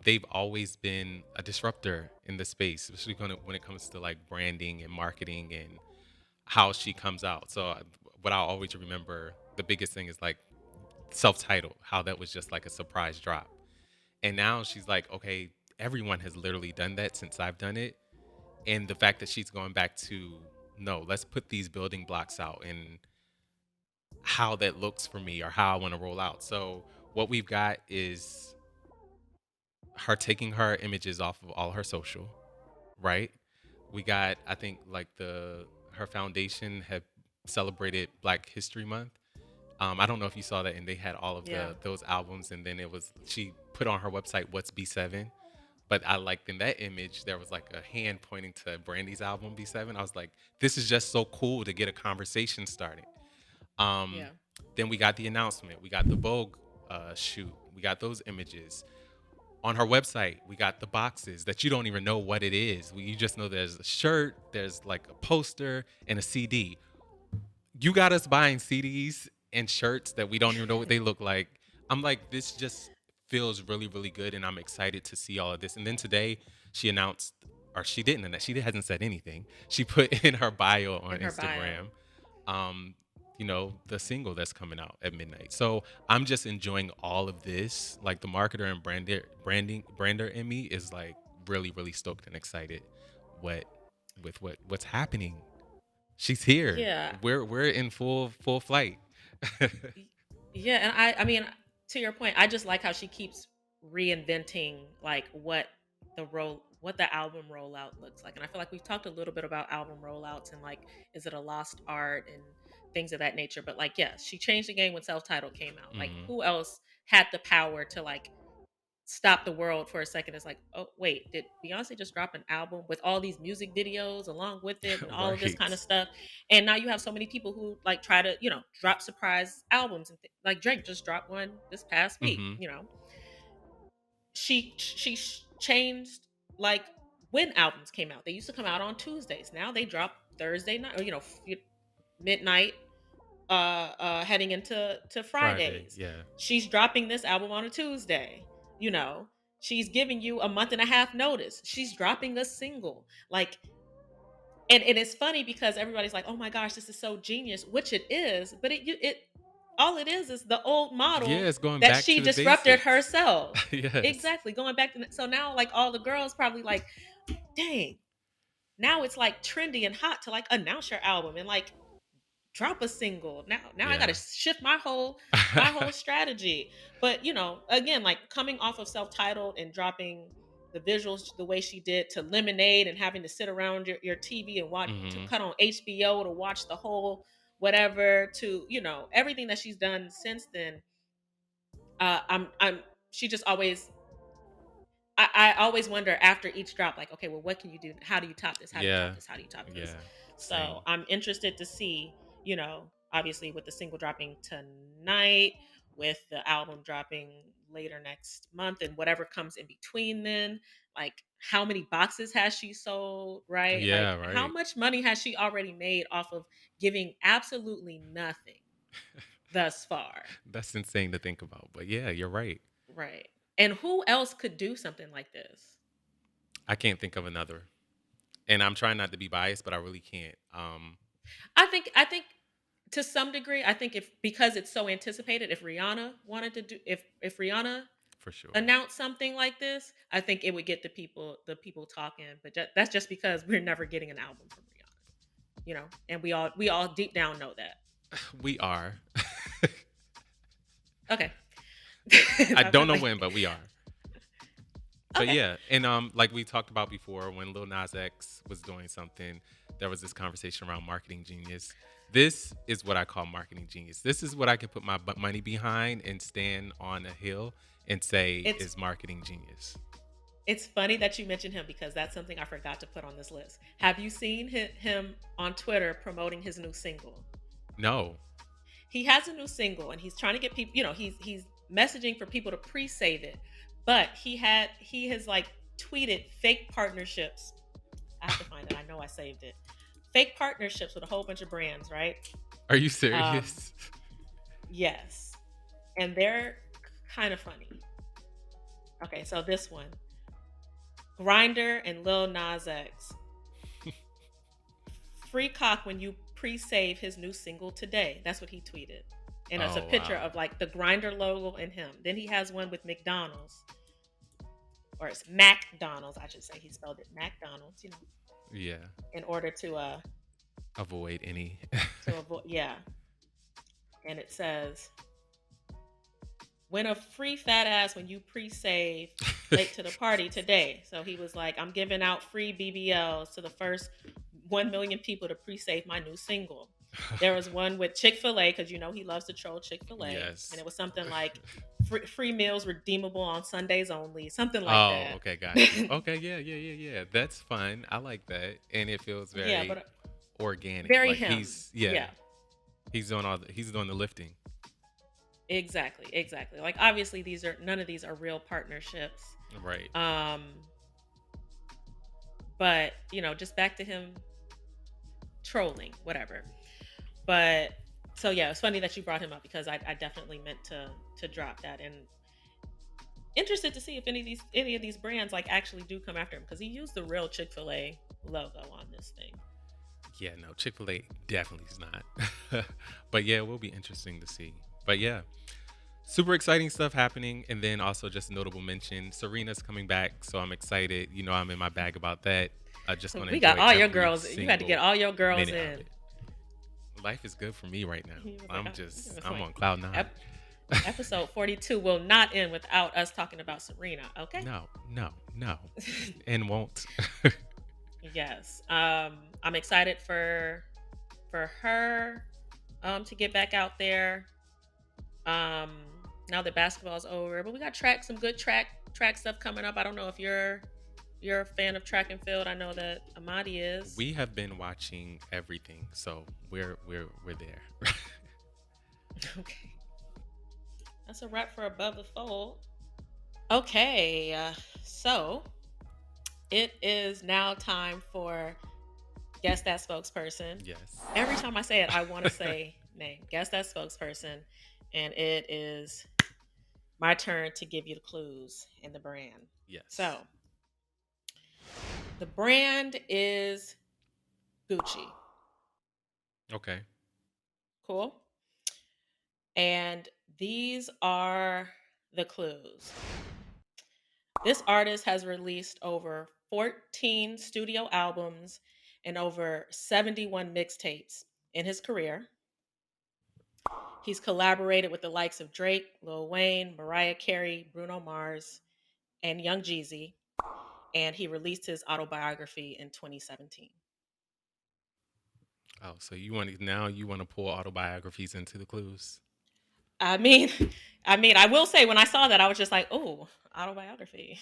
they've always been a disruptor in the space, especially when it comes to like branding and marketing and how she comes out. So what I always remember, the biggest thing is like self-titled, how that was just like a surprise drop. And now she's like, okay, everyone has literally done that since I've done it. And the fact that she's going back to, no, let's put these building blocks out and how that looks for me or how I want to roll out. So what we've got is her taking her images off of all her social, right? We got, I think, like her foundation had celebrated Black History Month. I don't know if you saw that, and they had all of Yeah. those albums, and then she put on her website what's B7. But I liked in that image there was like a hand pointing to Brandy's album B7. I was like, this is just so cool to get a conversation started. Um, Yeah. then we got the announcement, we got the Vogue shoot, we got those images. On her website, we got the boxes that you don't even know what it is. You just know there's a shirt, there's like a poster, and a CD. You got us buying CDs and shirts that we don't even know what they look like. I'm like, this just feels really, really good, and I'm excited to see all of this. And then today, she announced, or she didn't, and she hasn't said anything. She put in her bio on In her bio. Instagram, um, the single that's coming out at midnight. So I'm just enjoying all of this. Like the marketer and brander in me is like really, really stoked and excited what what's happening. She's here. Yeah. We're in full flight. Y- Yeah, and I mean, to your point, I just like how she keeps reinventing like what the album rollout looks like. And I feel like we've talked a little bit about album rollouts and like, is it a lost art and things of that nature. But like, yeah, she changed the game when self-titled came out. Like, Mhm. who else had the power to like stop the world for a second? It's like, oh wait, did Beyonce just drop an album with all these music videos along with it and all of this kind of Right. stuff? And now you have so many people who like try to, drop surprise albums and like Drake just dropped one this past week. Mhm. She changed like when albums came out. They used to come out on Tuesdays. Now they drop Thursday night or midnight heading into Friday. Fridays. Yeah. She's dropping this album on a Tuesday. You know, she's giving you a month and a half notice. She's dropping a single. Like, and it's funny because everybody's like, "Oh my gosh, this is so genius," which it is, but it all it is the old Yeah, model it's going that back she to the disrupted basics. herself. Yes. Exactly. Going back to so now like all the girls probably like, "Dang, now it's like trendy and hot to like announce your album and like drop a single. Now I got to Yeah. shift my whole strategy." But again, like coming off of self-titled and dropping the visuals the way she did to Lemonade and having to sit around your TV and watch to Hmm. cut on HBO to watch the whole whatever to everything that she's done since then. I'm she just always I always wonder after each drop, like, okay, well, what can you do? How do you top this? How do you top Yeah. this? How do you top this? Yeah. Same. So I'm interested to see, obviously with the single dropping tonight, with the album dropping later next month, and whatever comes in between then, like how many boxes has she sold, right? Like Yeah. how Right. much money has she already made off of giving absolutely nothing thus far? That's insane to think about. But yeah, you're right. Right. And who else could do something like this? I can't think of another. And I'm trying not to be biased, but I really can't. I think to some degree, I think if because it's so anticipated, if Rihanna wanted to do if Rihanna For sure. announced something like this, I think it would get the people talking. But that's just because we're never getting an album from Rihanna, and we all deep down know that. We are. Okay. I I don't feel know like when, but we are. But okay. yeah, and like we talked about before, when Lil Nas X was doing something, there was this conversation around marketing genius. This is what I call marketing genius. This is what I can put my money behind and stand on a hill and say It's is marketing genius. it's funny that you mentioned him because that's something I forgot to put on this list. Have you seen him on Twitter promoting his new single? No. He has a new single and he's trying to get people, he's messaging for people to pre-save it. But he has like tweeted fake partnerships. I have to find it. I know I saved it. Fake partnerships with a whole bunch of brands, right? Are you Um, serious? yes. And they're kind of funny. Okay, so this one. Grinder and Lil Nas X. Free cock when you pre-save his new single today. That's what he tweeted. And it's a Oh picture wow. of like the Grinder logo and him. Then he has one with McDonald's. Or it's McDonald's, I should say. He spelled it McDonald's, Yeah. in order to Avoid any. avoid, yeah. And it says, "Win a free fat ass when you pre-save late to the party today." So he was like, "I'm giving out free BBLs to the first 1 million people to pre-save my new single." There was one with Chick-fil-A because he loves to troll Chick-fil-A, Yes. and it was something like free meals redeemable on Sundays only, something like Oh, that. okay, got you. Okay, yeah, yeah, yeah, yeah. That's fun. I like that, and it feels Yeah, very but organic. very Like him. Yeah, he's doing he's doing the lifting. exactly. Like obviously none of these are real partnerships. Right. Um, but just back to him trolling, whatever. But so yeah, it's funny that you brought him up because I definitely meant to drop that, and interested to see if any of these brands like actually do come after him because he used the real Chick-fil-A logo on this thing. Yeah, no, Chick-fil-A definitely is not. But yeah, it will be interesting to see. But yeah, super exciting stuff happening. And then also just a notable mention, Serena's coming back. So I'm excited. I'm in my bag about that. I just So going to we enjoy got all your every girls. You had to get single all your girls minute of in. it. Life is good for me right now. He was like, I'm he was I'm like, on cloud nine. Episode 42 will not end without us talking about Serena. Okay. No, no, no. And won't. Yes. I'm excited for her to get back out there. Now that basketball's over, but we got some good track stuff coming up. I don't know if you're a fan of track and field. I know that Hamadi is. We have been watching everything, so we're there. Okay. That's a wrap for Above the Fold. Okay, so it is now time for Guess That Spokesperson. Yes. Every time I say it, I want to say name. Guess That Spokesperson. And it is my turn to give you the clues in the brand. Yes. So, the brand is Gucci. Okay. Cool. And these are the clues. This artist has released over 14 studio albums and over 71 mixtapes in his career. He's collaborated with the likes of Drake, Lil Wayne, Mariah Carey, Bruno Mars, and Young Jeezy. and he released his autobiography in 2017. Oh, so you want to pull autobiographies into the clues? I mean, I will say when I saw that, I was just like, oh, autobiography.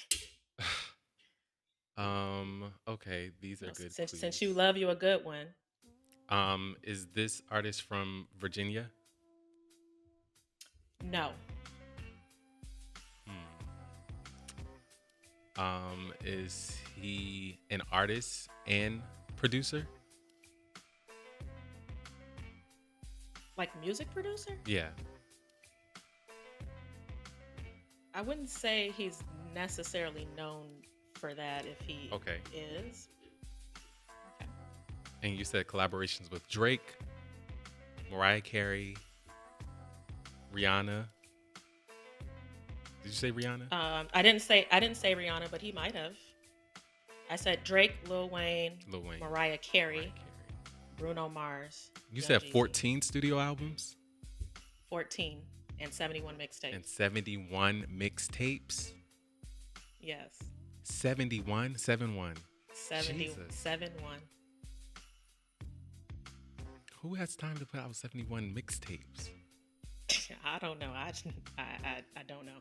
Okay, these are good Since you clues. love you a good one. Is this artist from Virginia? No. Is he an artist and producer? Like music producer? Yeah. I wouldn't say he's necessarily known for that if he Okay. is. Okay. And you said collaborations with Drake, Mariah Carey, Rihanna. Did you say Rihanna? I didn't say Rihanna, but he might have. I said Drake, Lil Wayne, Mariah Carey, Bruno Mars. You Young said Jeezy. 14 studio albums 14 and 71 mixtapes. and 71 mixtapes. Yes. 71, 71. 71. Who has time to put out 71 mixtapes? I don't know. I don't know.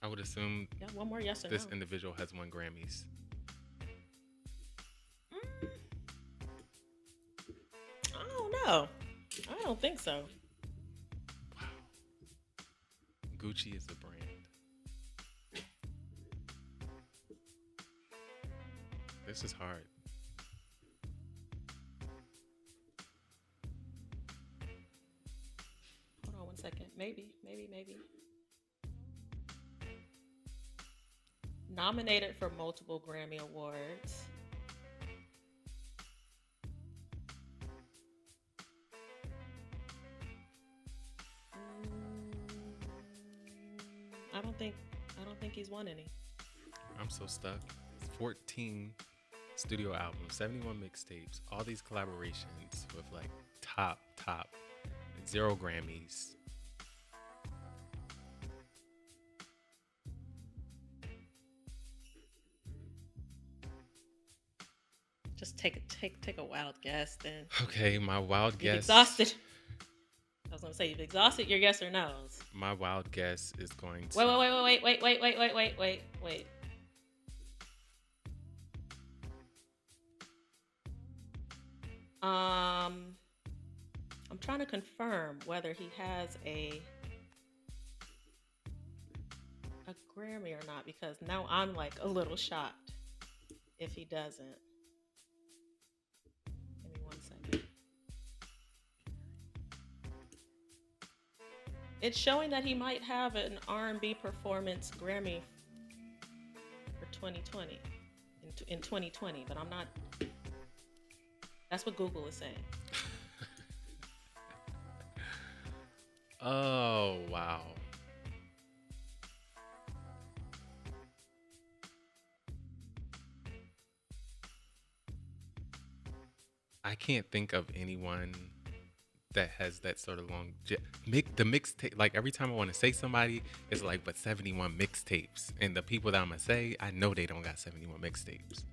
I would assume Yeah, one more yes or this no. individual has won Grammys. I don't know. I don't think so. Wow. Gucci is a brand. This is hard. Hold on one second. Maybe. Nominated for multiple Grammy Awards. I don't think he's won any. I'm so stuck. 14 studio albums, 71 mixtapes, all these collaborations with like top, 0 Grammys. Just take a wild guess then. Okay, my wild You've guess. exhausted. I was gonna say you've exhausted your yes or no's. My wild guess is going to. Wait. I'm trying to confirm whether he has a Grammy or not because now I'm like a little shocked if he doesn't. Give me 1 second. It's showing that he might have an R&B performance Grammy for 2020 in 2020, but I'm not. That's what Google is saying. Oh, wow. I can't think of anyone that has that sort of long the mixtape. Like every time I want to say somebody, it's like, but 71 mixtapes, and the people that I'm gonna say, I know they don't got 71 mixtapes.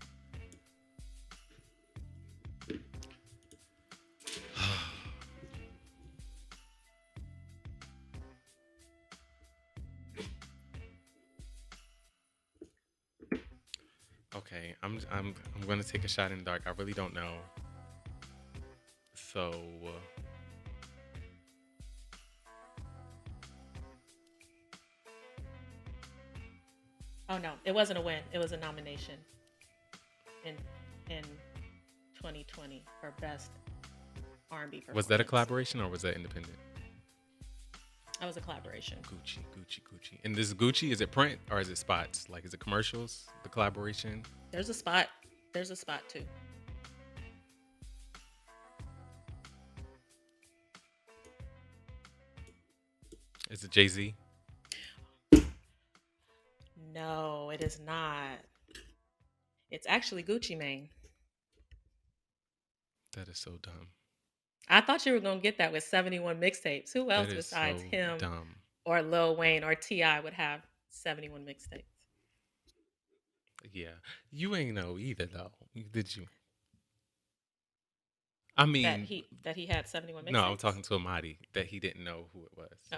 Okay, I'm gonna take a shot in the dark. I really don't know. So. Oh no, it wasn't a win. It was a nomination in 2020 for best R&B performance. Was that a collaboration or was that independent? That was a collaboration. Gucci. And this Gucci, is it print or is it spots? Like, is it commercials? The collaboration? There's a spot too. Is it Jay-Z? No, it is not. It's actually Gucci Mane. That is so dumb. I thought you were gonna get that with 71 mixtapes. Who else That is besides so him dumb. or Lil Wayne or T.I. would have 71 mixtapes. Yeah. You ain't know either, though. Did you? I mean, That he had 71 mixtapes. no, I'm talking to Hamadi that he didn't know who it was. Oh.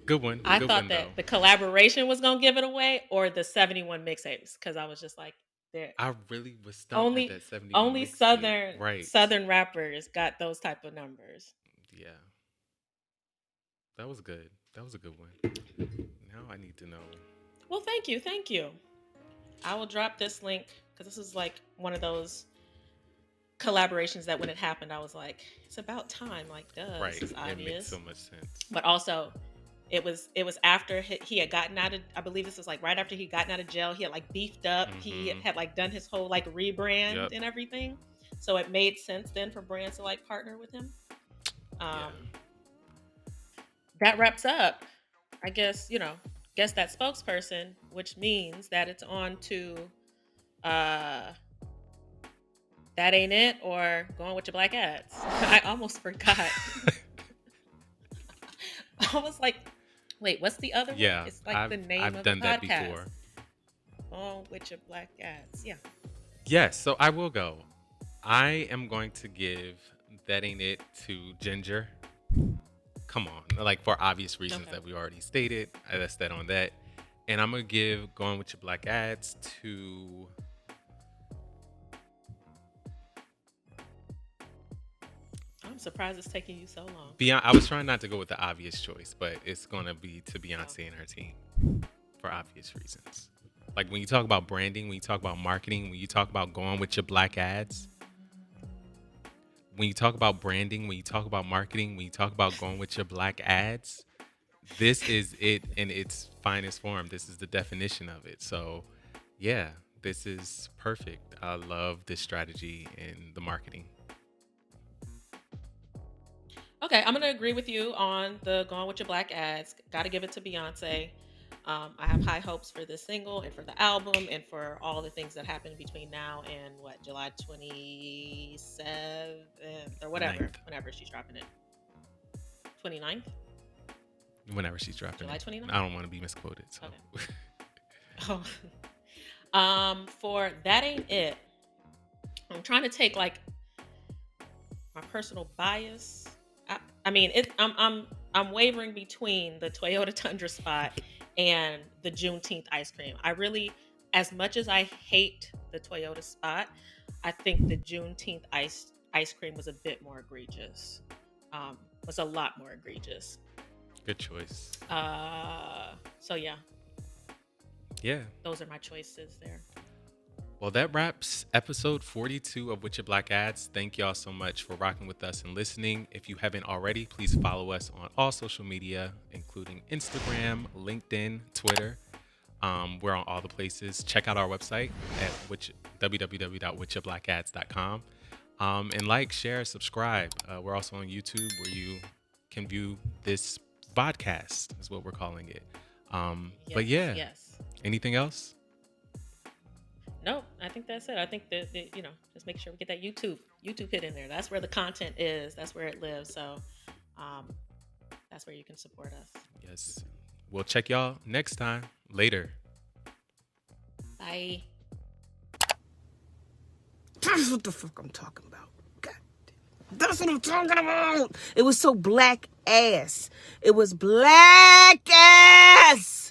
Good one. I Good thought one, that though. the collaboration was gonna give it away, or the 71 mixtapes, because I was just like, there. I really was stumped at that 71 Only mixtape. Right. Southern rappers got those type of numbers. Yeah. That was good. That was a good one. Now I need to know. Well, thank you. I will drop this link because this is like one of those collaborations that when it happened, I was like, it's about time. Like, duh, Right. this is obvious. It makes so much sense. But also, it was after he had gotten out of, I believe this was like right after he gotten out of jail. He had like beefed up. Mm-hmm. He had like done his whole like rebrand and everything. So it made sense then for brands to like partner with him. That wraps up, I guess, guess that spokesperson, which means that it's on to That Ain't It or Going With Your Black Ads. I almost forgot. I was like, wait, what's the other one? It's like the name of the podcast. I've done that before. Going With Your Black Ads. Yeah. Yes, so I will go. I am going to give That Ain't It to Ginger. Come on, like for obvious reasons that we already stated. That's that on that. And I'm going to give Going With Your Black Ads to... I'm surprised it's taking you so long. I was trying not to go with the obvious choice, but it's going to be to Beyoncé and her team for obvious reasons. Like when you talk about branding, when you talk about marketing, when you talk about going with your black ads, when you talk about branding, when you talk about marketing, when you talk about going with your black ads, this is it in its finest form. This is the definition of it. So, yeah, this is perfect. I love this strategy in the marketing. Okay, I'm going to agree with you on the Going With Your Black Ads. Got to give it to Beyoncé. I have high hopes for this single and for the album and for all the things that happen between now and July 27th or whatever, 9th. Whenever she's dropping it. 29th? Whenever she's dropping July it. 29th? I don't want to be misquoted. So. Okay. For That Ain't It, I'm trying to take like my personal bias. I'm wavering between the Toyota Tundra spot and the Juneteenth ice cream. I really, as much as I hate the Toyota spot, I think the Juneteenth ice cream was a bit more egregious. Was a lot more egregious. Good choice. So yeah. Yeah. Those are my choices there. Well, that wraps episode 42 of With Your Black Ads. Thank y'all so much for rocking with us and listening. If you haven't already, please follow us on all social media, including Instagram, LinkedIn, Twitter. We're on all the places. Check out our website at www.withyourblackads.com. And like, share, subscribe. We're also on YouTube where you can view this vodcast is what we're calling it. But yeah, yes. Anything else? No, I think that's it. I think that just make sure we get that YouTube hit in there. That's where the content is. That's where it lives. So that's where you can support us. Yes. We'll check y'all next time. Later. Bye. That's what the fuck I'm talking about. God damn. That's what I'm talking about. It was so black ass. It was black ass.